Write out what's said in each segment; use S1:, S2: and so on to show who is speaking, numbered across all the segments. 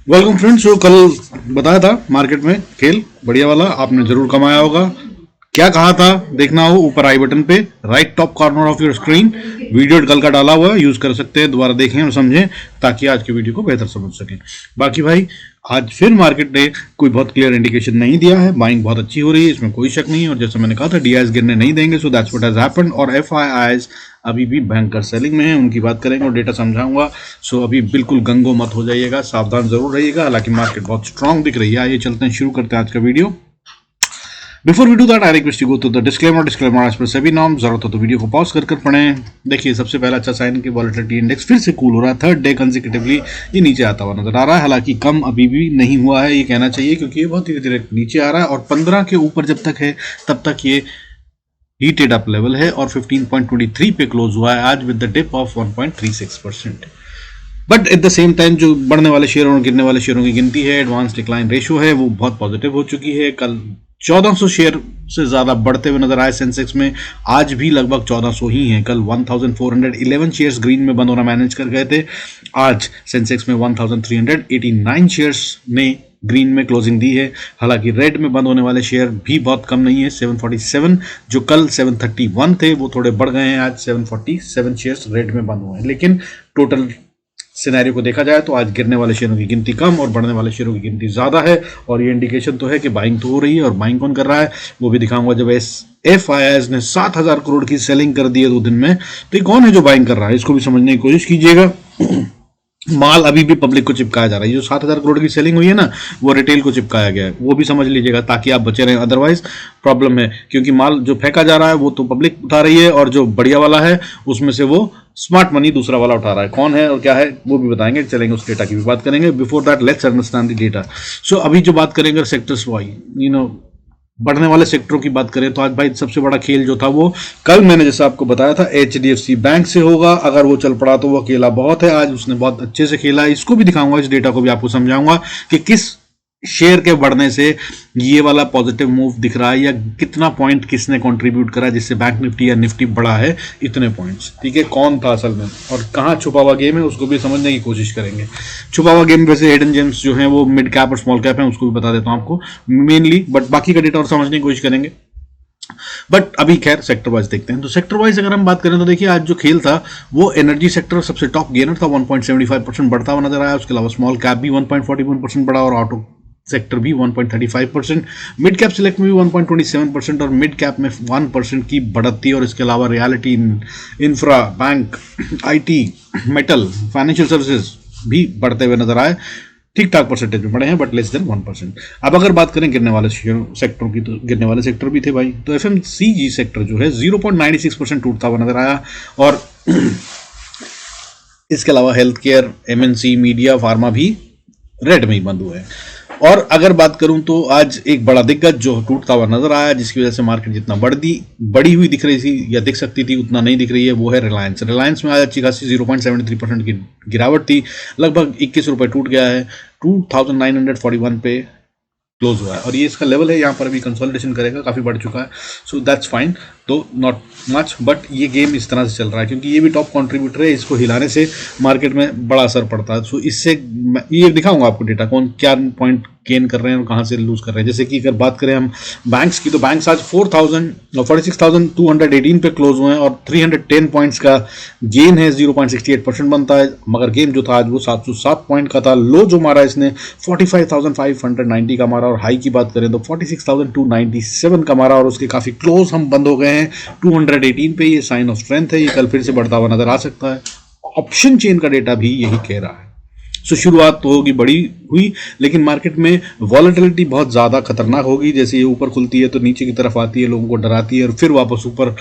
S1: Welcome friends. जो कल बताया था मार्केट में खेल बढ़िया वाला आपने जरूर कमाया होगा। क्या कहा था देखना हो ऊपर आई बटन पे right top corner of your screen video कल का डाला हुआ है, यूज कर सकते हैं, दोबारा देखें और समझें ताकि आज के वीडियो को बेहतर समझ सकें। बाकी भाई आज फिर मार्केट ने कोई बहुत क्लियर इंडिकेशन नहीं दिया है, बाइंग बहुत अच्छी हो रही है, इसमें कोई शक नहीं है। और जैसे मैंने कहा था डीआईएस गिरने नहीं देंगे, so that's what has happened. और एफआईआईज अभी भी भयंकर सेलिंग में है, उनकी बात करेंगे और डेटा समझाऊंगा। सो अभी बिल्कुल गंगो मत हो जाइएगा, सावधान जरूर रहिएगा। हालांकि मार्केट बहुत स्ट्रांग दिख रही है। आइए चलते हैं, शुरू करते हैं आज का video. Before we do that I request you go to the disclaimer as per सभी नॉर्म्स। जरूरत हो तो वीडियो को पॉज कर पढ़ें। देखिए सबसे पहला अच्छा साइन कि वॉलेटिलिटी इंडेक्स फिर से कूल हो रहा है, थर्ड डे कंसेक्यूटिवली ये नीचे आता हुआ नजर आ रहा है। हालांकि कम अभी भी नहीं हुआ है ये कहना चाहिए, क्योंकि ये बहुत धीरे धीरे नीचे आ रहा है और 15 के ऊपर जब तक है तब तक ये हीटेड अप लेवल है और 15.23 पे क्लोज हुआ है आज with the dip of 1.36%। But at the same time जो बढ़ने वाले शेयरों और गिरने वाले शेयरों की गिनती है, एडवांस डिक्लाइन रेशियो है, वो बहुत पॉजिटिव हो चुकी है। कल 1400 शेयर से ज्यादा बढ़ते हुए नजर आए सेंसेक्स में, आज भी लगभग 1400 ही हैं। कल 1411 शेयर्स ग्रीन में बंद होना मैनेज कर गए थे, आज सेंसेक्स में 1389 शेयर्स ने ग्रीन में क्लोजिंग दी है। हालांकि रेड में बंद होने वाले शेयर भी बहुत कम नहीं है, 747 जो कल 731 थे वो थोड़े बढ़ गए हैं, आज 747 शेयर्स रेड में बंद हुए हैं। लेकिन टोटल सिनेरियो को देखा जाए तो आज गिरने वाले शेयरों की गिनती कम और बढ़ने वाले शेयरों की गिनती ज्यादा है। और ये इंडिकेशन तो है कि बाइंग तो हो रही है, और बाइंग कौन कर रहा है वो भी दिखाऊंगा। जब एफआईआईज ने 7,000 करोड़ की सेलिंग कर दी है 2 दिन में, तो ये कौन है जो बाइंग कर रहा है, इसको भी समझने की कोशिश कीजिएगा। माल अभी भी पब्लिक को चिपकाया जा रहा है। जो 7,000 करोड़ की सेलिंग हुई है ना, वो रिटेल को चिपकाया गया है, वो भी समझ लीजिएगा ताकि आप बचे रहें, अदरवाइज प्रॉब्लम है। क्योंकि माल जो फेंका जा रहा है वो तो पब्लिक उठा रही है, और जो बढ़िया वाला है उसमें से वो स्मार्ट मनी दूसरा वाला उठा रहा है। कौन है और क्या है वो भी बताएंगे, चलेंगे उस डेटा की भी बात करेंगे। Before that let's understand the data. So अभी जो बात करेंगे सेक्टर्स वाइज, बढ़ने वाले सेक्टरों की बात करें तो आज भाई सबसे बड़ा खेल जो था वो कल मैंने जैसा आपको बताया था एचडीएफसी बैंक से होगा। अगर वो चल पड़ा तो वो अकेला बहुत है, आज उसने बहुत अच्छे से खेला। इसको भी दिखाऊंगा, इस डेटा को भी आपको समझाऊंगा कि किस शेयर के बढ़ने से ये वाला पॉजिटिव मूव दिख रहा है, या कितना पॉइंट किसने कंट्रीब्यूट करा जिससे बैंक निफ्टी या निफ्टी बढ़ा है इतने पॉइंट्स। ठीक है, कौन था असल में और कहाँ छुपा हुआ गेम है उसको भी समझने की कोशिश करेंगे। छुपा हुआ गेम वैसे हिडन जेम्स जो है वो मिड कैप और स्मॉल कैप है, उसको भी बता देता हूँ आपको मेनली, बट बाकी का डेटा और समझने की कोशिश करेंगे। बट अभी खैर सेक्टर वाइज देखते हैं। तो सेक्टर वाइज अगर हम बात करें तो देखिए आज जो खेल था वो एनर्जी सेक्टर सबसे टॉप गेनर था, 1.75% बढ़ता हुआ नजर आया। उसके अलावा स्मॉल कैप भी 1.41% बढ़ा और ऑटो सेक्टर भी 1.35%। मिड कैप सिलेक्ट में भी 1.27% और मिड कैप में 1% की बढ़त थी। और इसके अलावा reality, infra, bank, IT, metal, financial services भी बढ़ते हुए नजर आए। ठीक ठाक परसेंटेज में बढ़े हैं बट लेस देन 1%। अब अगर बात करें गिरने वाले सेक्टरों की, तो गिरने वाले सेक्टर भी थे भाई। तो एफएमसीजी सेक्टर जो है 0.96% टूटता हुआ नजर आया। और इसके अलावा health care, MNC, media, pharma भी रेड में ही बंद हुए हैं। और अगर बात करूं तो आज एक बड़ा दिग्गज जो टूटता हुआ नजर आया, जिसकी वजह से मार्केट जितना बढ़ी हुई दिख रही थी या दिख सकती थी उतना नहीं दिख रही है, वो है रिलायंस। रिलायंस में आज अच्छी खासी 0.73% की गिरावट थी, लगभग 21 रुपए टूट गया है, 2941 पे क्लोज हुआ है। और ये इसका लेवल है, यहाँ पर अभी कंसोलिडेशन करेगा, काफी बढ़ चुका है। सो दैट्स फाइन, तो नॉट मच, बट ये गेम इस तरह से चल रहा है क्योंकि ये भी टॉप कंट्रीब्यूटर है, इसको हिलाने से मार्केट में बड़ा असर पड़ता है। सो इससे ये दिखाऊंगा आपको डेटा कौन क्या पॉइंट गेन कर रहे हैं और कहाँ से लूज कर रहे हैं। जैसे कि अगर बात करें हम बैंक्स की, तो बैंक्स आज 46,218 पे क्लोज हुए हैं और 310 पॉइंट्स का गेन है, 0.68% बनता है। मगर गेम जो था आज वो 707 पॉइंट का था। लो जो मारा इसने 45,590 का मारा, और हाई की बात करें तो 46,297 का मारा, और उसके काफी क्लोज हम बंद हो गए हैं 218 पे। ये साइन ऑफ स्ट्रेंथ है, ये कल फिर से बढ़ता हुआ नजर आ सकता है। ऑप्शन चेन का डेटा भी यही कह रहा है। सो शुरुआत तो होगी बड़ी हुई, लेकिन मार्केट में वॉलेटिलिटी बहुत ज़्यादा खतरनाक होगी। जैसे ये ऊपर खुलती है तो नीचे की तरफ आती है, लोगों को डराती है और फिर वापस ऊपर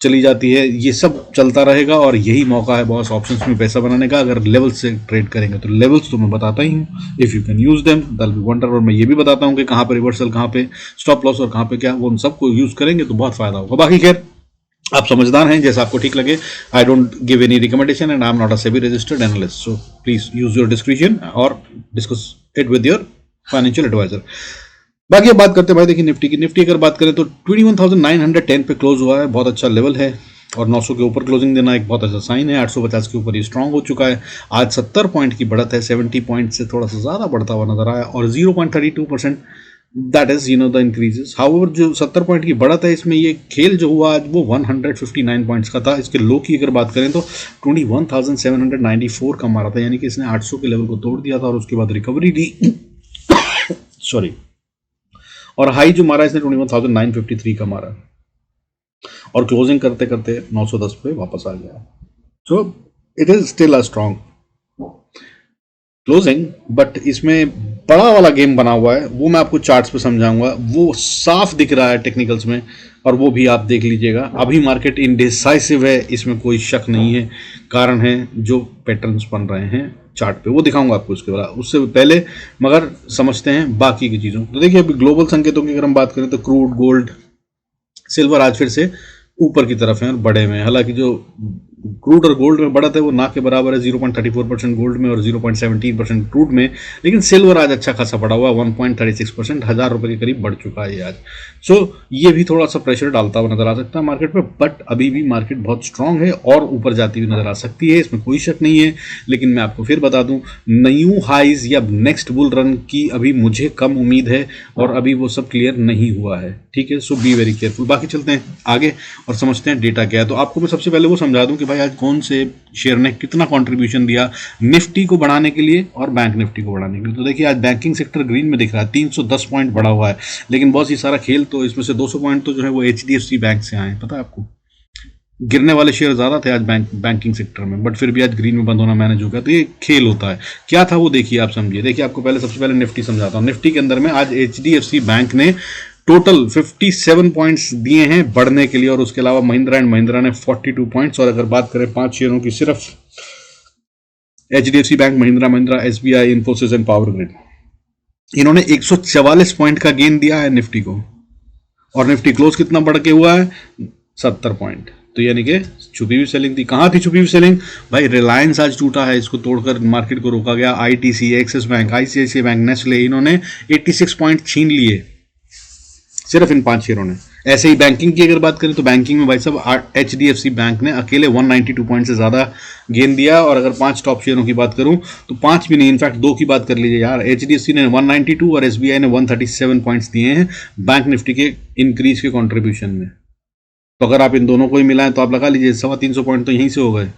S1: चली जाती है। ये सब चलता रहेगा और यही मौका है बॉस ऑप्शंस में पैसा बनाने का, अगर लेवल्स से ट्रेड करेंगे तो। लेवल्स तो मैं बताता ही हूँ, if you can use them that be wonder. और मैं ये भी बताता हूँ कि कहाँ पे रिवर्सल, कहाँ पे स्टॉप लॉस और कहाँ पे क्या, वो उन सबको यूज करेंगे तो बहुत फायदा होगा। बाकी खैर आप समझदार हैं, जैसा आपको ठीक लगे। I don't give any recommendation and I am not a SEBI registered analyst, so please use your description और discuss it with your financial advisor. बाकी अब बात करते हैं भाई, देखिए निफ्टी की। निफ्टी अगर बात करें तो 21,910 पे क्लोज हुआ है, बहुत अच्छा लेवल है। और 900 के ऊपर क्लोजिंग देना एक बहुत अच्छा साइन है। 850 के ऊपर ये स्ट्रांग हो चुका है। आज 70 पॉइंट की बढ़त है, 70 पॉइंट से थोड़ा सा ज़्यादा बढ़ता हुआ नजर आया, और 0.32% that is the increases. However जो 70 पॉइंट की बढ़त है, इसमें ये खेल जो हुआ आज वो 159 पॉइंट्स का था। इसके लो की अगर बात करें तो 21,794 का मारा था, यानी कि इसने 800 के लेवल को तोड़ दिया था और उसके बाद रिकवरी दी सॉरी, और हाई जो मारा इसने 21,953 का मारा, और क्लोजिंग करते करते 910 पे वापस आ गया। So it is still a strong closing, but इसमें बड़ा वाला गेम बना हुआ है, वो मैं आपको चार्ट्स पे समझाऊंगा। वो साफ दिख रहा है टेक्निकल्स में, और वो भी आप देख लीजिएगा। अभी मार्केट इनडिसाइसिव है, इसमें कोई शक नहीं है। कारण है जो पैटर्न्स बन रहे हैं चार्ट पे, वो दिखाऊंगा आपको उसके बाद। उससे पहले मगर समझते हैं बाकी की चीज़ों। तो देखिए, अभी ग्लोबल संकेतों की अगर हम बात करें तो क्रूड, गोल्ड, सिल्वर आज फिर से ऊपर की तरफ है और बढ़े हुए हैं। हालांकि जो क्रूड और गोल्ड में बढ़त है वो ना के बराबर है, 0.34% गोल्ड में और 0.17% क्रूड में, लेकिन सिल्वर आज अच्छा खासा बढ़ा हुआ है, 1.36%, 1000 रुपये के करीब बढ़ चुका है ये आज। सो ये भी थोड़ा सा प्रेशर डालता हुआ नजर आ सकता है मार्केट पे, बट अभी भी मार्केट बहुत स्ट्रांग है और ऊपर जाती हुई नजर आ सकती है, इसमें कोई शक नहीं है। लेकिन मैं आपको फिर बता दूं, न्यू हाइज या नेक्स्ट बुल रन की अभी मुझे कम उम्मीद है, और अभी वो सब क्लियर नहीं हुआ है, ठीक है। सो बी वेरी केयरफुल। बाकी चलते हैं आगे और समझते हैं डेटा क्या है। तो आपको मैं सबसे पहले वो समझा दूं कि भाई आज कौन से शेयर ने कितना कंट्रीब्यूशन दिया निफ्टी को बढ़ाने के लिए और बैंक निफ्टी को बढ़ाने के लिए। तो देखिए, आज बैंकिंग सेक्टर ग्रीन में दिख रहा है, 310 पॉइंट बढ़ा हुआ है, लेकिन बहुत ही सारा खेल, तो इसमें से 200 पॉइंट तो जो है वो HDFC बैंक से आए, पता है आपको। गिरने वाले शेयर ज्यादा थे आज बैंकिंग सेक्टर में, बट फिर भी आज ग्रीन में बंद होना मैनेज हो गया। तो ये खेल होता है, क्या था वो देखिए, आप समझिए। देखिए, आपको पहले सबसे पहले निफ्टी समझाता हूँ। निफ्टी के अंदर में आज HDFC बैंक ने टोटल 57 पॉइंट्स दिए हैं बढ़ने के लिए, और उसके अलावा महिंद्रा एंड महिंद्रा ने 42 पॉइंट्स। और अगर बात करें 5 शेयरों की, सिर्फ HDFC bank, Mahindra, SBI, Infosys and power grid, इन्होंने 144 पॉइंट का गेन दिया है निफ्टी को। और निफ्टी क्लोज कितना बढ़ के हुआ है, 70 पॉइंट। तो यानी कि छुपी हुई सेलिंग थी। कहां थी छुपी हुई सेलिंग भाई? रिलायंस आज टूटा है, इसको तोड़कर मार्केट को रोका गया। ITC, axis bank, ICICI bank, Nestle, इन्होंने 86 पॉइंट छीन लिए सिर्फ इन 5 शेयरों ने। ऐसे ही बैंकिंग की अगर बात करें तो बैंकिंग में भाई साहब HDFC बैंक ने अकेले 192 पॉइंट से ज्यादा गेन दिया। और अगर 5 टॉप शेयरों की बात करूं तो 5 भी नहीं, इनफैक्ट 2 की बात कर लीजिए यार। HDFC ने 192 और SBI ने 137 पॉइंट्स दिए हैं बैंक निफ्टी के इंक्रीज के कॉन्ट्रीब्यूशन में। तो अगर आप इन दोनों को ही मिलाएं तो आप लगा लीजिए 350 पॉइंट तो यहीं से हो गए,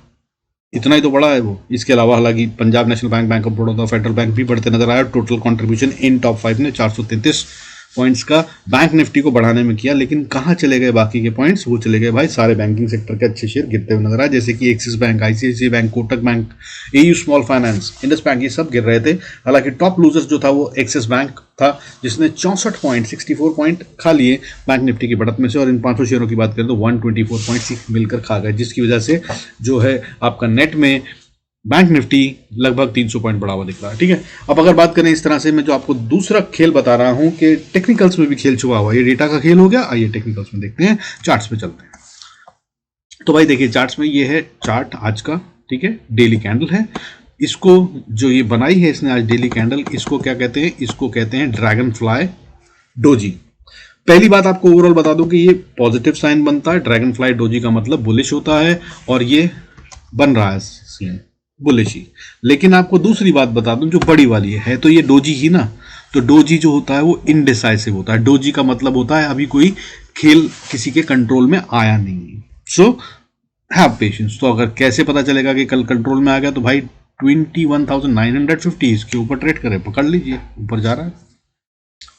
S1: इतना ही तो बड़ा है वो। इसके अलावा हालांकि Punjab national bank, bank of Baroda, federal bank भी बढ़ते नजर आया। टोटल कंट्रीब्यूशन इन टॉप 5 ने 433 पॉइंट्स का बैंक निफ्टी को बढ़ाने में किया। लेकिन कहां चले गए बाकी के पॉइंट्स? वो चले गए भाई सारे बैंकिंग सेक्टर के अच्छे शेयर गिरते हुए नजर आए, जैसे कि axis bank, ICICI bank, Kotak bank, AU small finance, Indus bank, ये सब गिर रहे थे। हालांकि टॉप लूजर्स जो था वो एक्सिस बैंक था, जिसने 64 पॉइंट, 64 पॉइंट खा लिए बैंक निफ्टी की बढ़त में से। और इन 500 शेयरों की बात करें तो 124 पॉइंट मिलकर खा गए, जिसकी वजह से जो है आपका नेट में बैंक निफ्टी लगभग 300 पॉइंट बढ़ा हुआ दिख रहा है, ठीक है। अब अगर बात करें इस तरह से, मैं जो आपको दूसरा खेल बता रहा हूं कि टेक्निकल्स में भी खेल छुपा हुआ है। ये डेटा का खेल हो गया, आइए टेक्निकल्स में देखते हैं, चार्ट्स पे चलते हैं। तो भाई देखिए, चार्ट्स में ये है चार्ट आज का, ठीक है। डेली कैंडल है, इसको जो ये बनाई है इसने आज डेली कैंडल, इसको क्या कहते हैं? इसको कहते हैं ड्रैगन फ्लाई डोजी। पहली बात आपको ओवरऑल बता दूं कि ये पॉजिटिव साइन बनता है। ड्रैगन फ्लाई डोजी का मतलब बुलिश होता है, और ये बन रहा है सीन बुलिश ही। लेकिन आपको दूसरी बात बता दूं जो बड़ी वाली है तो ये डोजी ही ना। तो डोजी जो होता है वो इनडिसाइसिव होता है। डोजी का मतलब होता है अभी कोई खेल किसी के कंट्रोल में आया नहीं है। So have patience. तो अगर कैसे पता चलेगा कि कल कंट्रोल में आ गया? तो भाई 21,950 इसके ऊपर ट्रेड करे, पकड़ लीजिए, ऊपर जा रहा है,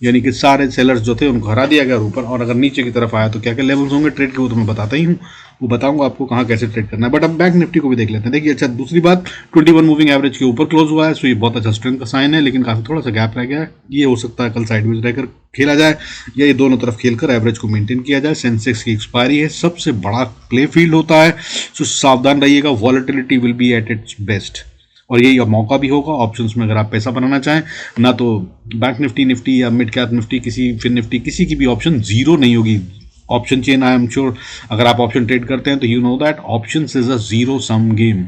S1: यानी कि सारे सेलर्स जो थे उनको हरा दिया गया ऊपर। और अगर नीचे की तरफ आया तो क्या क्या लेवल्स होंगे ट्रेड के, वो तो मैं बताता ही हूँ, वो बताऊंगा आपको कहाँ कैसे ट्रेड करना है। बट अब बैंक निफ्टी को भी देख लेते हैं। देखिए, अच्छा, दूसरी बात, 21 मूविंग एवरेज के ऊपर क्लोज हुआ है, सो ये बहुत अच्छा स्ट्रेंथ का साइन है। लेकिन काफी थोड़ा सा गैप रह गया है, ये हो सकता है कल साइडवेज रहकर खेला जाए, या ये दोनों तरफ खेलकर एवरेज को मेंटेन किया जाए। सेंसेक्स की एक्सपायरी है, सबसे बड़ा प्ले फील्ड होता है, सो सावधान रहिएगा। Volatility will be at its best, और यही अब मौका भी होगा ऑप्शंस में अगर आप पैसा बनाना चाहें ना। तो बैंक निफ्टी या मिड कैप निफ्टी, फिर निफ्टी, किसी की भी ऑप्शन जीरो नहीं होगी। Option chain, I am sure, अगर आप ऑप्शन ट्रेड करते हैं तो you know that option is a zero sum game,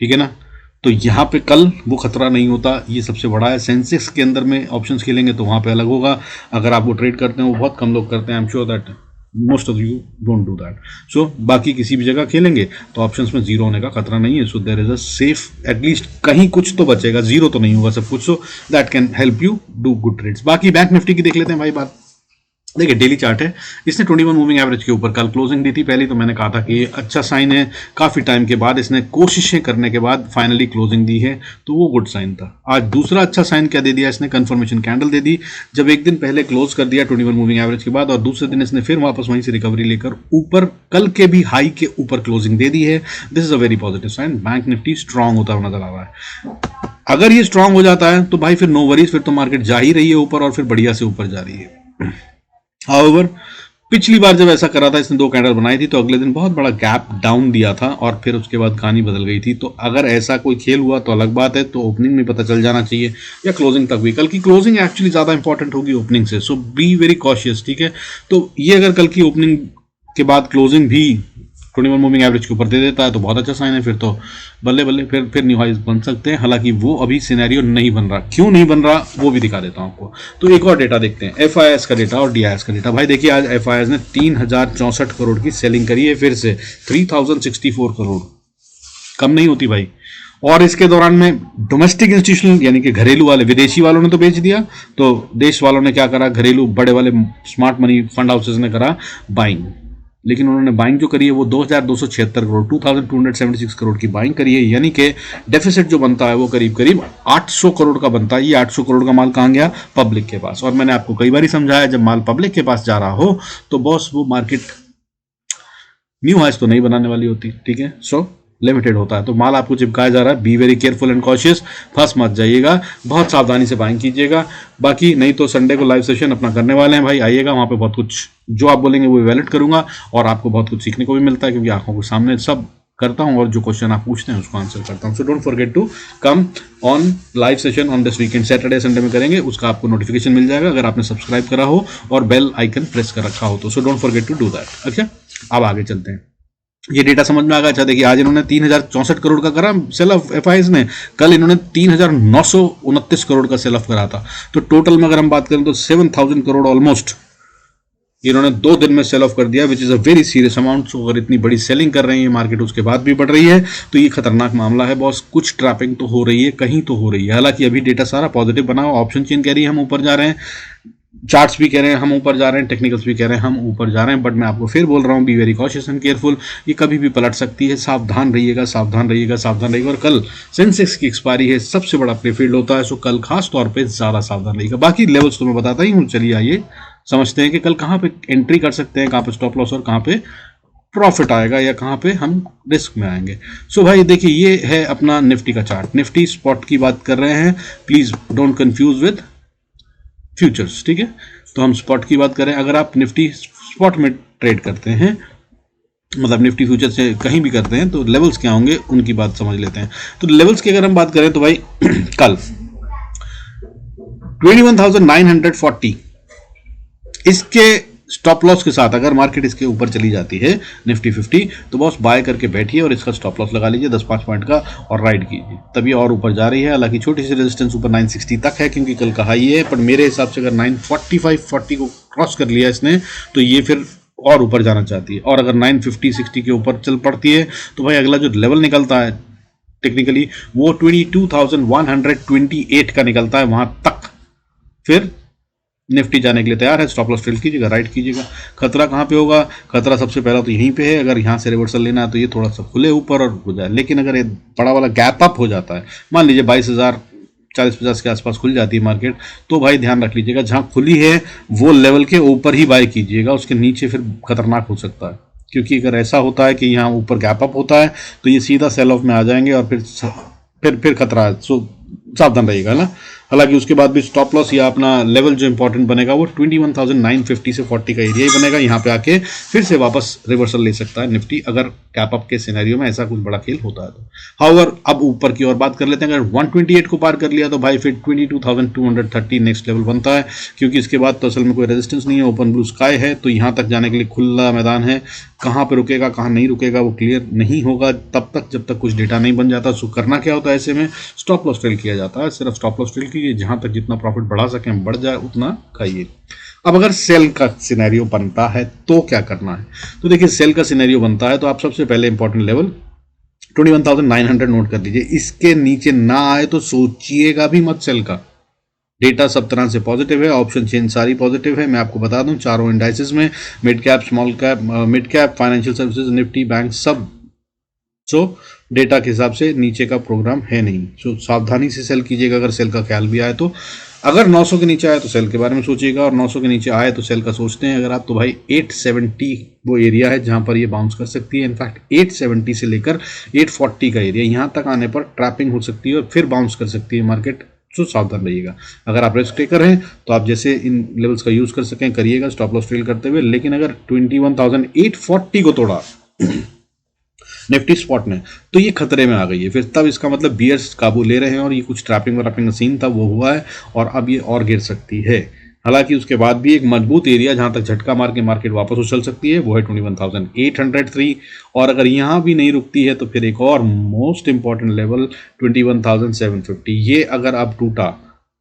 S1: ठीक है ना। तो यहाँ पे कल वो खतरा नहीं होता, ये सबसे बड़ा है। सेंसेक्स के अंदर में ऑप्शंस खेलेंगे तो वहाँ पे अलग होगा। अगर आप वो ट्रेड करते हैं, वो बहुत कम लोग करते हैं, I am sure that most of you don't do that. So बाकी किसी भी जगह खेलेंगे तो ऑप्शंस में जीरो होने का खतरा नहीं है। So there is a safe, at least कहीं कुछ तो बचेगा, जीरो तो नहीं होगा सब कुछ। So that can help you do good trades. बाकी बैंक निफ्टी की देख लेते हैं भाई बात। देखिए डेली चार्ट है, इसने 21 मूविंग एवरेज के ऊपर कल क्लोजिंग दी थी। पहले तो मैंने कहा था कि ये अच्छा साइन है, काफी टाइम के बाद इसने कोशिशें करने के बाद फाइनली क्लोजिंग दी है, तो वो गुड साइन था। आज दूसरा अच्छा साइन क्या दे दिया इसने, कंफर्मेशन कैंडल दे दी। जब एक दिन पहले क्लोज कर दिया 21 मूविंग एवरेज के बाद और दूसरे दिन इसने फिर वापस वहीं से रिकवरी लेकर ऊपर कल के भी हाई के ऊपर क्लोजिंग दे दी है। This is a very positive sign. Bank Nifty strong होता हुआ नजर आ रहा है। अगर ये स्ट्रांग हो जाता है तो भाई फिर नो वरीज, फिर तो मार्केट जा ही रही है ऊपर और फिर बढ़िया से ऊपर जा रही है। हाउएवर पिछली बार जब ऐसा करा था, इसने दो कैंडल बनाई थी तो अगले दिन बहुत बड़ा गैप डाउन दिया था और फिर उसके बाद कहानी बदल गई थी। तो अगर ऐसा कोई खेल हुआ तो अलग बात है, तो ओपनिंग में पता चल जाना चाहिए या क्लोजिंग तक भी। कल की क्लोजिंग एक्चुअली ज्यादा इंपॉर्टेंट होगी ओपनिंग से, सो बी वेरी कॉशियस, ठीक है। तो ये अगर कल की ओपनिंग के बाद क्लोजिंग भी 21 मूविंग एवरेज के ऊपर दे देता है तो बहुत अच्छा साइन है। फिर तो बल्ले बल्ले फिर न्यू हाइज बन सकते हैं। हालांकि वो अभी सिनेरियो नहीं बन रहा, क्यों नहीं बन रहा वो भी दिखा देता हूं आपको। तो एक और डेटा देखते हैं, FIS का डेटा और DIS का डेटा। भाई देखिए आज FIS ने 3064 करोड़ की सेलिंग करी है, फिर से 3064 करोड़, कम नहीं होती भाई। और इसके दौरान में डोमेस्टिक इंस्टीट्यूशनल यानी कि घरेलू वाले, विदेशी वालों ने तो बेच दिया, तो देश वालों ने क्या करा, घरेलू बड़े वाले स्मार्ट मनी फंड हाउसेज ने करा बाइंग। लेकिन उन्होंने बाइंग जो करी है वो 2276 करोड़ 2276 करोड़ की बाइंग करी है, यानी कि डेफिसिट जो बनता है वो करीब करीब 800 करोड़ का बनता है। ये 800 करोड़ का माल कहाँ गया, पब्लिक के पास। और मैंने आपको कई बार समझाया, जब माल पब्लिक के पास जा रहा हो तो बॉस वो मार्केट न्यू हाइज तो नहीं बनाने वाली होती, ठीक है। सो लिमिटेड होता है, तो माल आपको चिपकाया जा रहा है। B very careful and cautious, फंस मत जाइएगा, बहुत सावधानी से बाइंग कीजिएगा। बाकी नहीं तो संडे को लाइव सेशन अपना करने वाले हैं भाई, आइएगा, वहां पे बहुत कुछ जो आप बोलेंगे वो वैलिड करूंगा और आपको बहुत कुछ सीखने को भी मिलता है, क्योंकि आंखों के सामने सब करता हूं और जो क्वेश्चन आप पूछते हैं उसको आंसर करता हूं। So don't forget to come on live session on this weekend. Saturday Sunday में करेंगे, उसका आपको नोटिफिकेशन मिल जाएगा अगर आपने सब्सक्राइब करा हो और बेल आइकन प्रेस कर रखा हो तो। So don't forget to do that. अच्छा, अब आगे चलते हैं। ये डेटा समझ में आ गया। अच्छा देखिए आज इन्होंने 3064 करोड़ का करा सेल ऑफ FIS ने, कल इन्होंने 3929 करोड़ का सेल ऑफ करा था। तो टोटल में अगर हम बात करें तो 7000 करोड़ ऑलमोस्ट इन्होंने 2 दिन में सेल ऑफ कर दिया, which is a very serious amount. So अगर इतनी बड़ी सेलिंग कर रही है मार्केट उसके बाद भी बढ़ रही है तो ये खतरनाक मामला है बॉस। कुछ ट्रैपिंग तो हो रही है, कहीं तो हो रही है। हालांकि अभी डेटा सारा पॉजिटिव बना हुआ, ऑप्शन चेन कह रही है हम ऊपर जा रहे हैं, चार्ट्स भी कह रहे हैं हम ऊपर जा रहे हैं, टेक्निकल्स भी कह रहे हैं हम ऊपर जा रहे हैं। बट मैं आपको फिर बोल रहा हूं, be very cautious and careful, ये कभी भी पलट सकती है। सावधान रहिएगा, सावधान रहिएगा, सावधान रहिएगा। और कल सेंसेक्स की एक्सपायरी है, सबसे बड़ा प्रीफील्ड होता है, सो कल खास तौर पे ज्यादा सावधान रहिएगा। बाकी लेवल्स तो मैं बताता ही हूँ। चलिए आइए समझते हैं कि कल कहाँ पे एंट्री कर सकते हैं, कहाँ पे स्टॉप लॉस और कहाँ पे प्रॉफिट आएगा या कहाँ पे हम रिस्क में आएंगे। सो भाई देखिए ये है अपना निफ्टी का चार्ट। निफ्टी स्पॉट की बात कर रहे हैं, please don't confuse with futures, ठीक है। तो हम स्पॉट की बात करें, अगर आप निफ्टी स्पॉट में ट्रेड करते हैं, मतलब निफ्टी फ्यूचर से कहीं भी करते हैं, तो लेवल्स क्या होंगे उनकी बात समझ लेते हैं। तो लेवल्स की अगर हम बात करें तो भाई कल 21,940 इसके स्टॉप लॉस के साथ अगर मार्केट इसके ऊपर चली जाती है निफ्टी 50, तो बस बाय करके बैठिए और इसका स्टॉप लॉस लगा लीजिए 10-5 पॉइंट का और राइड कीजिए, तभी और ऊपर जा रही है। हालांकि छोटी सी रेजिस्टेंस ऊपर 960 तक है क्योंकि कल का हाई है, पर मेरे हिसाब से अगर 945-40 को क्रॉस कर लिया इसने तो ये फिर और ऊपर जाना चाहती है। और अगर 950-60 के ऊपर चल पड़ती है तो भाई अगला जो लेवल निकलता है टेक्निकली वो 22,128 का निकलता है, वहां तक फिर निफ्टी जाने के लिए तैयार है। स्टॉप लॉस फिल कीजिएगा, राइट कीजिएगा। खतरा कहाँ पे होगा, खतरा सबसे पहला तो यहीं पे है। अगर यहाँ से रिवर्सल लेना है तो ये थोड़ा सा खुले ऊपर और हो जाए, लेकिन अगर ये बड़ा वाला गैप अप हो जाता है, मान लीजिए 22,000 40-50 के आसपास खुल जाती है मार्केट, तो भाई ध्यान रख लीजिएगा जहाँ खुली है वो लेवल के ऊपर ही बाय कीजिएगा, उसके नीचे फिर खतरनाक हो सकता है। क्योंकि अगर ऐसा होता है कि यहाँ ऊपर गैप अप होता है तो ये सीधा सेल ऑफ में आ जाएंगे और फिर खतरा है। सो सावधान रहिएगा ना। हालांकि उसके बाद भी स्टॉप लॉस या अपना लेवल जो इंपॉर्टेंट बनेगा वो 21,950 से 40 का एरिया ही बनेगा। यहाँ पे आके फिर से वापस रिवर्सल ले सकता है निफ्टी अगर कैप अप के सिनेरियो में ऐसा कुछ बड़ा खेल होता है तो। हाउएवर अब ऊपर की ओर बात कर लेते हैं। अगर 128 को पार कर लिया तो भाई फिर 22,230 नेक्स्ट लेवल बनता है, क्योंकि इसके बाद तो असल में कोई रेजिस्टेंस नहीं है, ओपन ब्लू स्काई है, तो यहाँ तक जाने के लिए खुला मैदान है। कहाँ पे रुकेगा कहाँ नहीं रुकेगा वो क्लियर नहीं होगा तब तक जब तक कुछ डेटा नहीं बन जाता। सो करना क्या होता है ऐसे में, स्टॉप लॉस ट्रेल किया जाता है, सिर्फ स्टॉप लॉस ट्रेल कीजिए, जहां तक जितना प्रॉफिट बढ़ा सकें बढ़ जाए उतना खाइए। अब अगर सेल का सिनेरियो बनता है तो क्या करना है? तो देखिए, सेल का सिनेरियो बनता है तो आप सबसे पहले इंपॉर्टेंट लेवल 21,900 नोट कर लीजिए। इसके नीचे ना आए तो सोचिएगा भी मत सेल का। डेटा सब तरह से पॉजिटिव है, ऑप्शन चेन सारी पॉजिटिव है। मैं आपको बता दूं, चारों इंडाइसेस में mid cap, small cap, mid cap, financial services, Nifty, bank, सब सो डेटा के हिसाब से नीचे का प्रोग्राम है नहीं। सो सावधानी से सेल कीजिएगा अगर सेल का ख्याल भी आए तो। अगर 900 के नीचे आए तो सेल के बारे में सोचिएगा, और 900 के नीचे आए तो सेल का सोचते हैं अगर आप, तो भाई 870 वो एरिया है जहां पर ये बाउंस कर सकती है। इनफैक्ट 870 से लेकर 840 का एरिया, यहां तक आने पर ट्रैपिंग हो सकती है और फिर बाउंस कर सकती है मार्केट। सो सावधान रहिएगा। अगर आप रिस्क टेकर हैं तो आप जैसे इन लेवल्स का यूज कर सकें करिएगा, स्टॉप लॉस ट्रेल करते हुए। लेकिन अगर 21,840 को तोड़ा निफ्टी स्पॉट ने तो ये खतरे में आ गई है, फिर तब इसका मतलब बियर्स काबू ले रहे हैं और ये कुछ ट्रैपिंग वैपिंग का सीन था वो हुआ है और अब ये और गिर सकती है। हालांकि उसके बाद भी एक मजबूत एरिया जहां तक झटका मार के मार्केट वापस उछल सकती है वो है 21,803, और अगर यहां भी नहीं रुकती है तो फिर एक और मोस्ट इंपॉर्टेंट लेवल 21,750, ये अगर अब टूटा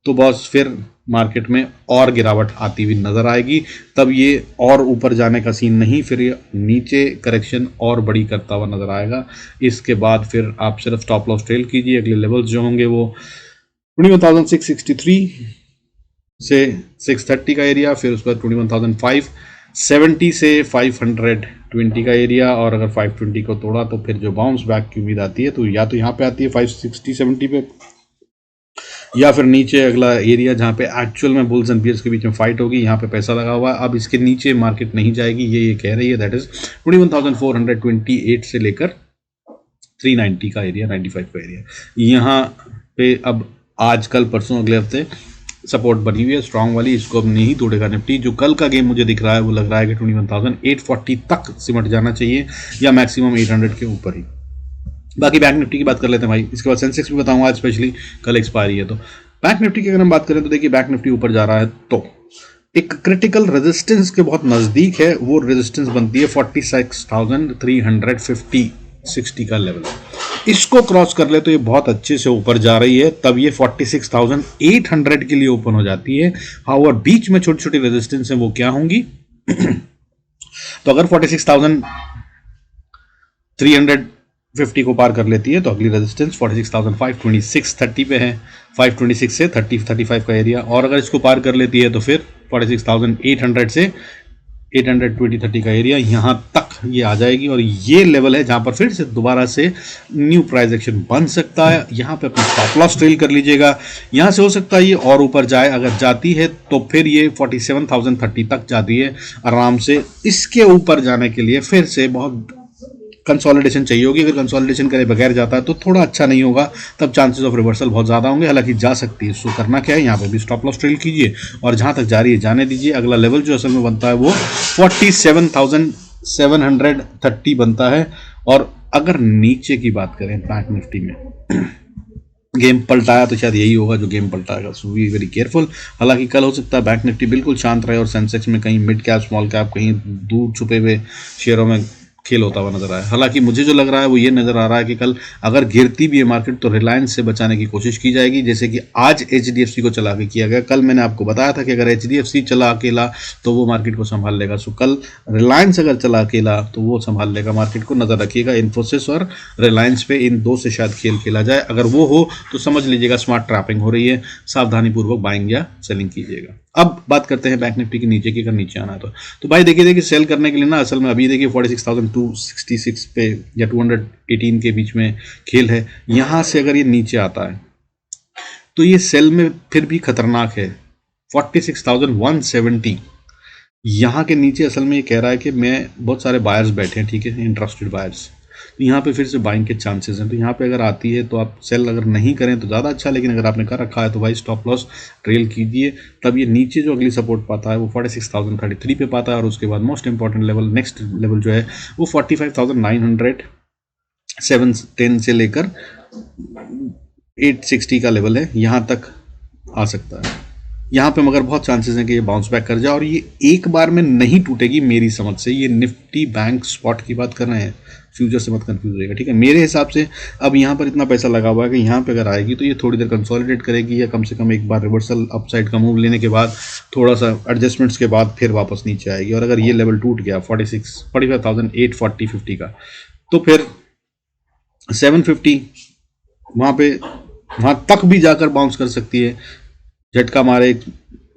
S1: तो बस फिर मार्केट में और गिरावट आती हुई नजर आएगी। तब ये और ऊपर जाने का सीन नहीं, फिर ये नीचे करेक्शन और बड़ी करता हुआ नजर आएगा। इसके बाद फिर आप सिर्फ स्टॉप लॉस ट्रेल कीजिए। अगले लेवल्स जो होंगे वो 21,663 से 630 का एरिया, फिर उसके बाद 21,570 से 520 का एरिया, और अगर 520 को तोड़ा तो फिर जो बाउंस बैक की उम्मीद आती है तो या तो यहाँ पे आती है 560-70 पे, या फिर नीचे अगला एरिया जहाँ पे एक्चुअल में बुल्स एंड बियर्स के बीच में फाइट होगी, यहाँ पे पैसा लगा हुआ है। अब इसके नीचे मार्केट नहीं जाएगी, ये कह रही है, दैट इज 21,428 से लेकर 390 का एरिया, 95 का एरिया। यहाँ पे अब आज कल परसों अगले हफ्ते सपोर्ट बनी हुई है स्ट्रांग वाली, इसको अब नहीं तोड़ेगा निफ्टी। जो कल का गेम मुझे दिख रहा है वो लग रहा है कि 21,840 तक सिमट जाना चाहिए या मैक्सिमम 800 के ऊपर ही। बाकी बैंक निफ्टी की बात कर लेते हैं भाई, इसके बाद सेंसेक्स भी बताऊंगा आज, स्पेशली कल एक्सपायरी है। तो बैंक निफ्टी की अगर हम बात करें तो देखिए, बैंक निफ्टी ऊपर जा रहा है तो एक क्रिटिकल रेजिस्टेंस के बहुत नजदीक है। वो रेजिस्टेंस बनती है 46,350-60 का लेवल। इसको क्रॉस कर ले तो ये बहुत अच्छे से ऊपर जा रही है, तब ये 46,800 के लिए ओपन हो जाती है। और बीच में छोटी छोटी रेजिस्टेंस है, वो क्या होंगी? तो अगर 46,350 को पार कर लेती है तो अगली रेजिस्टेंस 46,526 पे है, 526 से 35 का एरिया। और अगर इसको पार कर लेती है तो फिर 46,800 से 820-30 का एरिया, यहां तक ये आ जाएगी। और ये लेवल है जहां पर फिर से दोबारा से न्यू प्राइस एक्शन बन सकता है। यहां पे अपना स्टॉप लॉस ट्रेल कर लीजिएगा। यहां से हो सकता है ये और ऊपर जाए, अगर जाती है तो फिर ये 47,030 तक जाती है आराम से। इसके ऊपर जाने के लिए फिर से बहुत कंसोलिडेशन चाहिए होगी। अगर कंसोलिडेशन करे बगैर जाता है तो थोड़ा अच्छा नहीं होगा, तब चांसेस ऑफ रिवर्सल बहुत ज़्यादा होंगे। हालांकि जा सकती है। सो करना क्या है, यहाँ पे भी स्टॉप लॉस ट्रेल कीजिए और जहाँ तक जा रही है जाने दीजिए। अगला लेवल जो असल में बनता है वो 47,730 बनता है। और अगर नीचे की बात करें बैंक निफ्टी में गेम पलटाया तो शायद यही होगा जो गेम पलटाएगा। So be very careful. हालांकि कल हो सकता है बैंक निफ्टी बिल्कुल शांत रहे और सेंसेक्स में कहीं मिड कैप, स्मॉल कैप, कहीं दूर छुपे हुए शेयरों में खेल होता हुआ नजर आया। हालांकि मुझे जो लग रहा है वो ये नजर आ रहा है कि कल अगर गिरती भी है मार्केट तो रिलायंस से बचाने की कोशिश की जाएगी, जैसे कि आज एचडीएफसी को चला के किया गया। कल मैंने आपको बताया था कि अगर एचडीएफसी चला अकेला तो वो मार्केट को संभाल लेगा। सो कल रिलायंस अगर चला अकेला तो वो संभाल लेगा मार्केट को। नजर रखिएगा इन्फोसिस और रिलायंस पे, इन दो से शायद खेल खेला जाए। अगर वो हो तो समझ लीजिएगा स्मार्ट ट्रैपिंग हो रही है, सावधानी पूर्वक बाइंग या सेलिंग कीजिएगा। अब बात करते हैं बैंक निफ्टी के नीचे की, अगर नीचे आना है तो भाई देखिए सेल करने के लिए ना असल में अभी देखिए 46,266 पे या 218 के बीच में खेल है। यहां से अगर ये नीचे आता है तो ये सेल में फिर भी खतरनाक है। 46,170 यहां के नीचे असल में ये कह रहा है कि मैं बहुत सारे बायर्स बैठे हैं, ठीक है, इंटरेस्टेड बायर्स, तो यहाँ पे फिर से बाइंग के चांसेस हैं। तो यहाँ पे अगर आती है तो आप सेल अगर नहीं करें तो ज़्यादा अच्छा, लेकिन अगर आपने कर रखा है तो भाई स्टॉप लॉस ट्रेल कीजिए। तब ये नीचे जो अगली सपोर्ट पाता है वो 46,033 पे पाता है, और उसके बाद most important level, next level जो है वो 45,910 से लेकर 860 का लेवल है, यहाँ तक आ सकता है। यहाँ पे मगर बहुत चांसेस हैं कि ये बाउंस बैक कर जाए और ये एक बार में नहीं टूटेगी मेरी समझ से। ये निफ्टी बैंक स्पॉट की बात कर रहे हैं, फ्यूचर से मत कंफ्यूज होइएगा, ठीक है। मेरे हिसाब से अब यहाँ पर इतना पैसा लगा हुआ है कि यहाँ पे अगर आएगी तो ये थोड़ी देर कंसोलिडेट करेगी या कम से कम एक बार रिवर्सल अपसाइड का मूव लेने के बाद थोड़ा सा एडजस्टमेंट्स के बाद फिर वापस नीचे आएगी। और अगर ये लेवल टूट गया 45,840-50 का, तो फिर 750 वहाँ पे वहाँ तक भी जाकर बाउंस कर सकती है, झटका मारे एक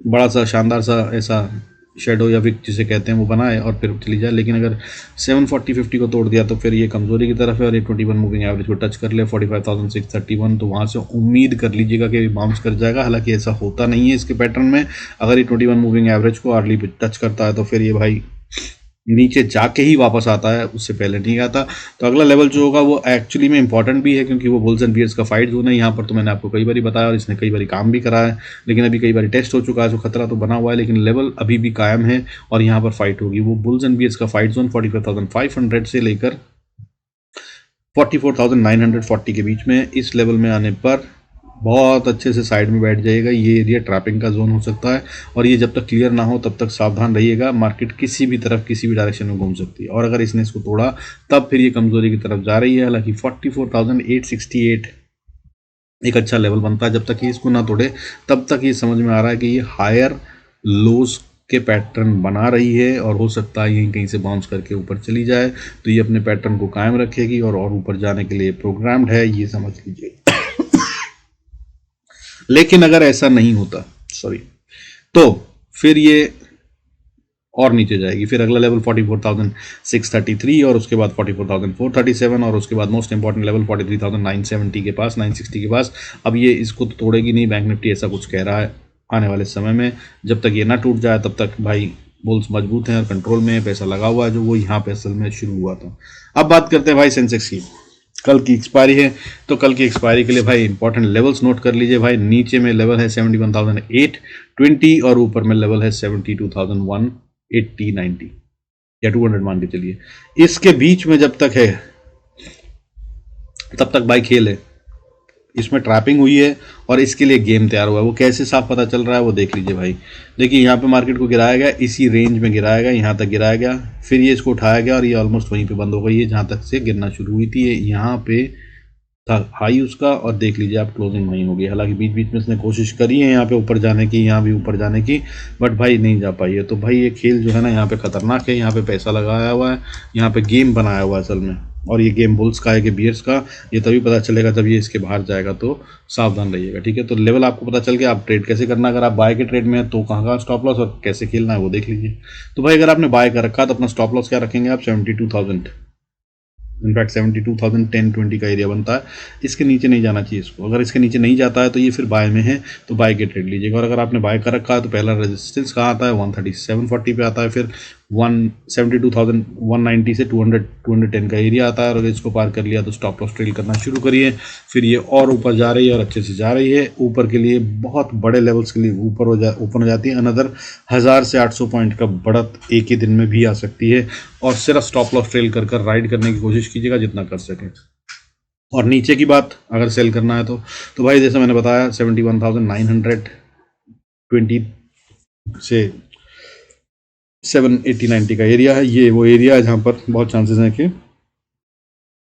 S1: बड़ा सा शानदार सा ऐसा शेडो या विक जिसे कहते हैं वो बनाए और फिर चली जाए। लेकिन अगर 740-50 को तोड़ दिया तो फिर ये कमजोरी की तरफ है और ये 21 मूविंग एवरेज को टच कर ले 45,631, तो वहाँ से उम्मीद कर लीजिएगा कि बाउंस कर जाएगा। हालांकि ऐसा होता नहीं है इसके पैटर्न में। अगर ये 21 मूविंग एवरेज को अर्ली टच करता है तो फिर ये भाई नीचे जाके ही वापस आता है, उससे पहले नहीं आता। तो अगला लेवल जो होगा वो एक्चुअली में इंपॉर्टेंट भी है क्योंकि वो बुल्स एंड बियर्स का फाइट जोन है। यहाँ पर तो मैंने आपको कई बार बताया और इसने कई बार काम भी करा है, लेकिन अभी कई बार टेस्ट हो चुका है, जो खतरा तो बना हुआ है लेकिन लेवल अभी भी कायम है और यहाँ पर फाइट होगी। वो बुल्स एंड बियर्स का फाइट जोन 45,500 से लेकर 44,940 के बीच में। इस लेवल में आने पर बहुत अच्छे से साइड में बैठ जाइएगा। ये एरिया ट्रैपिंग का जोन हो सकता है और ये जब तक क्लियर ना हो तब तक सावधान रहिएगा। मार्केट किसी भी तरफ किसी भी डायरेक्शन में घूम सकती है और अगर इसने इसको तोड़ा तब फिर ये कमजोरी की तरफ जा रही है। हालांकि 44,868 एक अच्छा लेवल बनता है। जब तक ये इसको ना तोड़े तब तक ये समझ में आ रहा है कि ये हायर लोज के पैटर्न बना रही है और हो सकता है यहीं कहीं से बाउंस करके ऊपर चली जाए, तो ये अपने पैटर्न को कायम रखेगी और ऊपर जाने के लिए प्रोग्राम्ड है, ये समझ लीजिए। लेकिन अगर ऐसा नहीं होता तो फिर ये और नीचे जाएगी। फिर अगला लेवल 44,633 और उसके बाद 44,437 और उसके बाद मोस्ट इंपॉर्टेंट लेवल 43,970 के पास, 960 के पास। अब ये इसको तो तोड़ेगी नहीं, बैंक निफ्टी ऐसा कुछ कह रहा है आने वाले समय में। जब तक ये ना टूट जाए तब तक भाई बुल्स मजबूत हैं और कंट्रोल में पैसा लगा हुआ है जो वो यहाँ पे असल में शुरू हुआ था। अब बात करते हैं भाई सेंसेक्स की। कल की एक्सपायरी है तो कल की एक्सपायरी के लिए भाई इंपॉर्टेंट लेवल्स नोट कर लीजिए भाई। नीचे में लेवल है 71,820 और ऊपर में लेवल है 72,180-90 या 200 मान के चलिए। इसके बीच में जब तक है तब तक भाई खेल है। इसमें ट्रैपिंग हुई है और इसके लिए गेम तैयार हुआ है। वो कैसे साफ पता चल रहा है वो देख लीजिए भाई। देखिए यहाँ पे मार्केट को गिराया गया, इसी रेंज में गिराया गया, यहाँ तक गिराया गया, फिर ये इसको उठाया गया और ये ऑलमोस्ट वहीं पे बंद हो गई है जहाँ तक से गिरना शुरू हुई थी। यहाँ पे था हाई उसका और देख लीजिए आप क्लोजिंग वहीं होगी। हालांकि बीच बीच में इसने कोशिश करी है यहाँ पे ऊपर जाने की, यहाँ भी ऊपर जाने की, बट भाई नहीं जा पाई है। तो भाई ये खेल जो है ना यहाँ पे खतरनाक है। यहाँ पे पैसा लगाया हुआ है, यहाँ पे गेम बनाया हुआ है असल में, और ये गेम बुल्स का है कि बियर्स का, ये तभी पता चलेगा जब ये इसके बाहर जाएगा। तो सावधान रहिएगा, ठीक है। तो लेवल आपको पता चल गया, आप ट्रेड कैसे करना, अगर आप बाय के ट्रेड में हैं तो कहाँ कहाँ स्टॉप लॉस और कैसे खेलना है वो देख लीजिए। तो भाई अगर आपने बाय कर रखा तो अपना स्टॉप लॉस क्या रखेंगे आप, 72,000, इनफैक्ट 72,010-20 का एरिया बनता है। इसके नीचे नहीं जाना चाहिए इसको। अगर इसके नीचे नहीं जाता है तो ये फिर बाय में है, तो बाय के ट्रेड लीजिएगा। और अगर आपने बाय कर रखा है तो पहला रेजिस्टेंस कहाँ आता है, 137.40 पे आता है, फिर 72,190 से 210 का एरिया आता है। और अगर इसको पार कर लिया तो स्टॉप लॉस ट्रेल करना शुरू करिए। फिर ये और ऊपर जा रही है और अच्छे से जा रही है, ऊपर के लिए बहुत बड़े लेवल्स के लिए ऊपर हो जाती है। अनदर 1000 से 800 पॉइंट का बढ़त एक ही दिन में भी आ सकती है। और सिर्फ स्टॉप लॉस ट्रेल कर राइड करने की कोशिश कीजिएगा जितना कर सकें। और नीचे की बात अगर सेल करना है तो भाई जैसे मैंने बताया 71,920 से 780-90 का एरिया है। ये वो एरिया है जहाँ पर बहुत चांसेस हैं कि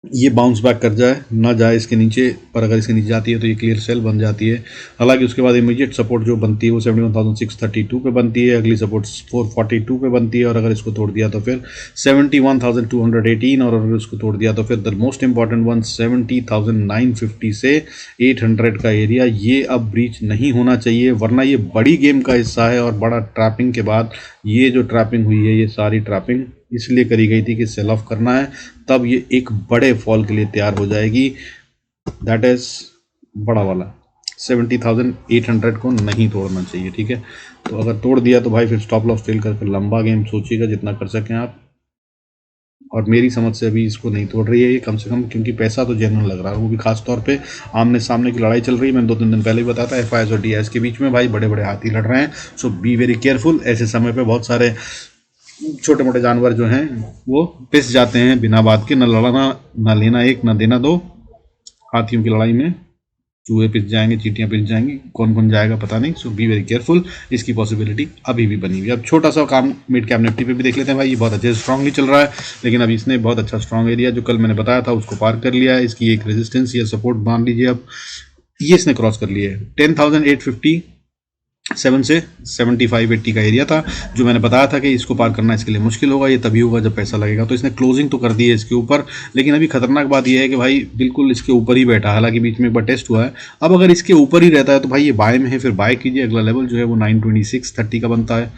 S1: ये बाउंस बैक कर जाए, ना जाए इसके नीचे। पर अगर इसके नीचे जाती है तो ये क्लियर सेल बन जाती है। हालांकि उसके बाद इमीडिएट सपोर्ट जो बनती है वो 71,632 पे बनती है, अगली सपोर्ट 442 पे बनती है। और अगर इसको तोड़ दिया तो फिर 71,218 और अगर इसको तोड़ दिया तो फिर द मोस्ट इंपॉर्टेंट वन 70,950 से 800 का एरिया, ये अब ब्रीच नहीं होना चाहिए, वरना ये बड़ी गेम का हिस्सा है। और बड़ा ट्रैपिंग के बाद ये जो ट्रैपिंग हुई है, ये सारी ट्रैपिंग इसलिए करी गई थी कि सेल ऑफ करना है, तब ये एक बड़े फॉल के लिए तैयार हो जाएगी। दैट इज बड़ा वाला 70,800 को नहीं तोड़ना चाहिए, ठीक है। तो अगर तोड़ दिया तो भाई फिर स्टॉप लॉस ट्रेल करके लंबा गेम सोचिएगा जितना कर सकें आप। और मेरी समझ से अभी इसको नहीं तोड़ रही है ये, कम से कम, क्योंकि पैसा तो जेन्युइन लग रहा है, वो भी खास तौर पे आमने सामने की लड़ाई चल रही है। मैंने 2-3 दिन पहले भी बताया था, एफआईएस और डीआईएस के बीच में भाई बड़े बड़े हाथी लड़ रहे हैं। सो बी वेरी केयरफुल। ऐसे समय पे बहुत सारे छोटे मोटे जानवर जो हैं वो पिस जाते हैं बिना बात के, न लड़ना, न लेना एक, न देना दो। हाथियों की लड़ाई में चूहे पिस जाएंगे, चींटियां पिस जाएंगी, कौन कौन जाएगा पता नहीं। सो बी वेरी केयरफुल, इसकी पॉसिबिलिटी अभी भी बनी हुई है। अब छोटा सा काम मिड कैप निफ्टी पे भी देख लेते हैं भाई। ये बहुत अच्छे स्ट्रांगली चल रहा है, लेकिन अभी इसने बहुत अच्छा स्ट्रांग एरिया जो कल मैंने बताया था उसको पार कर लिया है। इसकी एक रेजिस्टेंस या सपोर्ट मान लीजिए अब, ये इसने क्रॉस कर लिया है। 10,857 से 75-80 का एरिया था जो मैंने बताया था कि इसको पार करना इसके लिए मुश्किल होगा। ये तभी होगा जब पैसा लगेगा। तो इसने क्लोजिंग तो कर दी है इसके ऊपर, लेकिन अभी खतरनाक बात यह है कि भाई बिल्कुल इसके ऊपर ही बैठा, हालांकि बीच में एक बार टेस्ट हुआ है। अब अगर इसके ऊपर ही रहता है तो भाई ये बाय में है, फिर बाय कीजिए। अगला लेवल जो है वो 926.30 का बनता है,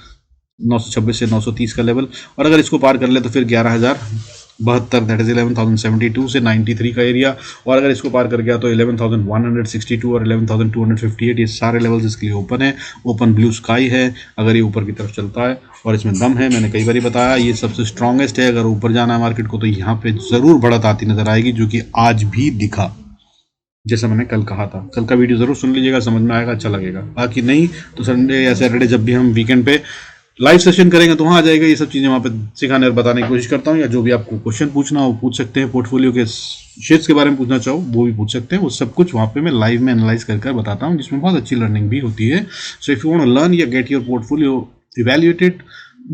S1: 926 से 930 का लेवल। और अगर इसको पार कर ले तो फिर 11,072, दैट इज 11,072 से 93 का एरिया। और अगर इसको पार कर गया तो 11,162 और 11,258, ये सारे लेवल्स इसके लिए ओपन है। ओपन ब्लू स्काई है अगर ये ऊपर की तरफ चलता है, और इसमें दम है। मैंने कई बार बताया ये सबसे स्ट्रॉन्गेस्ट है। अगर ऊपर जाना है मार्केट को तो यहाँ पे जरूर बढ़त आती नजर आएगी, जो कि आज भी दिखा, जैसा मैंने कल कहा था। कल का वीडियो जरूर सुन लीजिएगा, समझ में आएगा, अच्छा लगेगा। बाकी नहीं तो संडे या सैटरडे जब भी हम वीकेंड पे लाइव सेशन करेंगे तो वहाँ आ जाएगा। ये सब चीज़ें वहाँ पे सिखाने और बताने की कोशिश करता हूँ, या जो भी आपको क्वेश्चन पूछना हो पूछ सकते हैं। पोर्टफोलियो के शेयर्स के बारे में पूछना चाहो वो भी पूछ सकते हैं। वो सब कुछ वहाँ पे मैं लाइव में एनालाइज कर बताता हूँ, जिसमें बहुत अच्छी लर्निंग भी होती है। So if you want to learn या get your portfolio evaluated,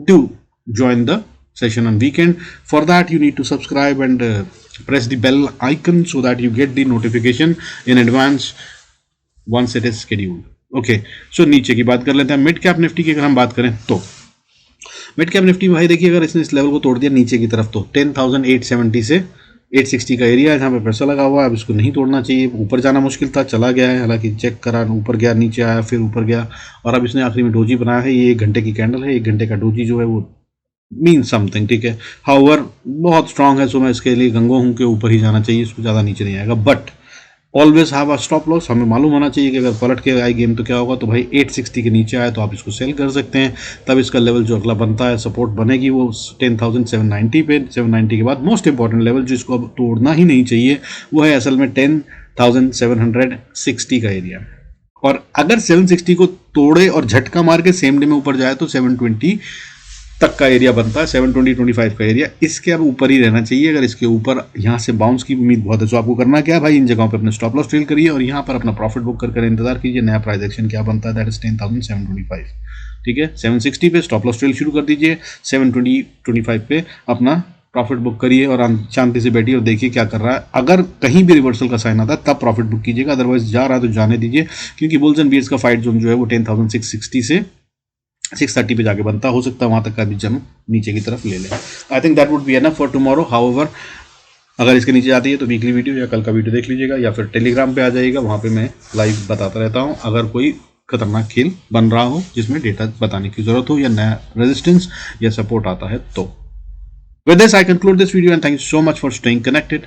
S1: do join the session on weekend. For that you need to subscribe and press the bell icon so that you get the notification in advance once it is scheduled. Okay, so नीचे की बात कर लेते हैं। Mid cap Nifty की अगर हम बात करें तो मिड कैप निफ्टी भाई देखिए, अगर इसने इस लेवल को तोड़ दिया नीचे की तरफ तो 10,870 से 860 का एरिया है जहाँ पे पैसा लगा हुआ है। अब इसको नहीं तोड़ना चाहिए। ऊपर जाना मुश्किल था, चला गया है, हालांकि चेक करा, ऊपर गया, नीचे आया, फिर ऊपर गया, और अब इसने आखिरी में डोजी बनाया है। ये 1 घंटे की कैंडल है। 1 घंटे का डोजी जो है वो मीन समथिंग, ठीक है। हाउएवर बहुत स्ट्रांग है, सो मैं इसके लिए गंगो हूँ के ऊपर ही जाना चाहिए, इसको ज़्यादा नीचे नहीं आएगा। But always have a stop loss. हमें मालूम होना चाहिए कि अगर पलट के आई गेम तो क्या होगा। तो भाई 860 के नीचे आए तो आप इसको सेल कर सकते हैं। तब इसका लेवल जो अगला बनता है, सपोर्ट बनेगी वो 10,790 पे। 790 के बाद मोस्ट इंपॉर्टेंट लेवल जो इसको अब तोड़ना ही नहीं चाहिए वो है असल में 10,760 का एरिया। और अगर 760 को तोड़े और झटका मार के सेम डे में ऊपर जाए तो 720 तक का एरिया बनता है, 720-25 का एरिया। इसके अब ऊपर ही रहना चाहिए। अगर इसके ऊपर यहाँ से बाउंस की उम्मीद बहुत है तो आपको करना क्या है भाई, इन जगहों पे अपने स्टॉप लॉस ट्रेल करिए और यहाँ पर अपना प्रॉफिट बुक कर इंतजार कीजिए। नया प्राइस एक्शन क्या बनता है, दैट इज 10,725, ठीक है। 760 पे स्टॉप लॉस ट्रेल शुरू कर दीजिए, 720-25 पे अपना प्रॉफिट बुक करिए और शांति से बैठिए और देखिए क्या कर रहा है। अगर कहीं भी रिवर्सल का साइन आता है तब प्रॉफिट बुक कीजिएगा, अदरवाइज जा रहा है तो जाने दीजिए, क्योंकि बुल्स एंड बियर्स का फाइट जोन जो है वो 10,660 से 630 पे जाके बनता। हो सकता है वहां तक का भी जंप नीचे की तरफ ले लें। I think that would be enough for tomorrow. However अगर इसके नीचे आती है तो वीकली वीडियो या कल का वीडियो देख लीजिएगा, या फिर टेलीग्राम पे आ जाइएगा, वहां पे मैं लाइव बताता रहता हूं अगर कोई खतरनाक खेल बन रहा हो जिसमें डेटा बताने की जरूरत हो या नया रेजिस्टेंस या सपोर्ट आता है तो। With this I conclude this video and thank you so much for staying connected.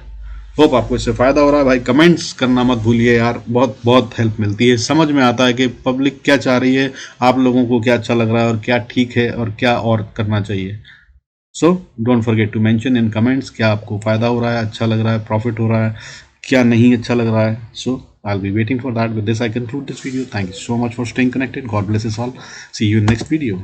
S1: Hope आपको इससे फायदा हो रहा है भाई। कमेंट्स करना मत भूलिए यार, बहुत बहुत हेल्प मिलती है। समझ में आता है कि पब्लिक क्या चाह रही है, आप लोगों को क्या अच्छा लग रहा है और क्या ठीक है और क्या और करना चाहिए। So don't forget to mention in comments क्या आपको फायदा हो रहा है, अच्छा लग रहा है, प्रॉफिट हो रहा है, क्या नहीं अच्छा लग रहा है। So I will be waiting for that. With this I conclude this video. Thank you so much for staying connected. God bless us all. See you in next video.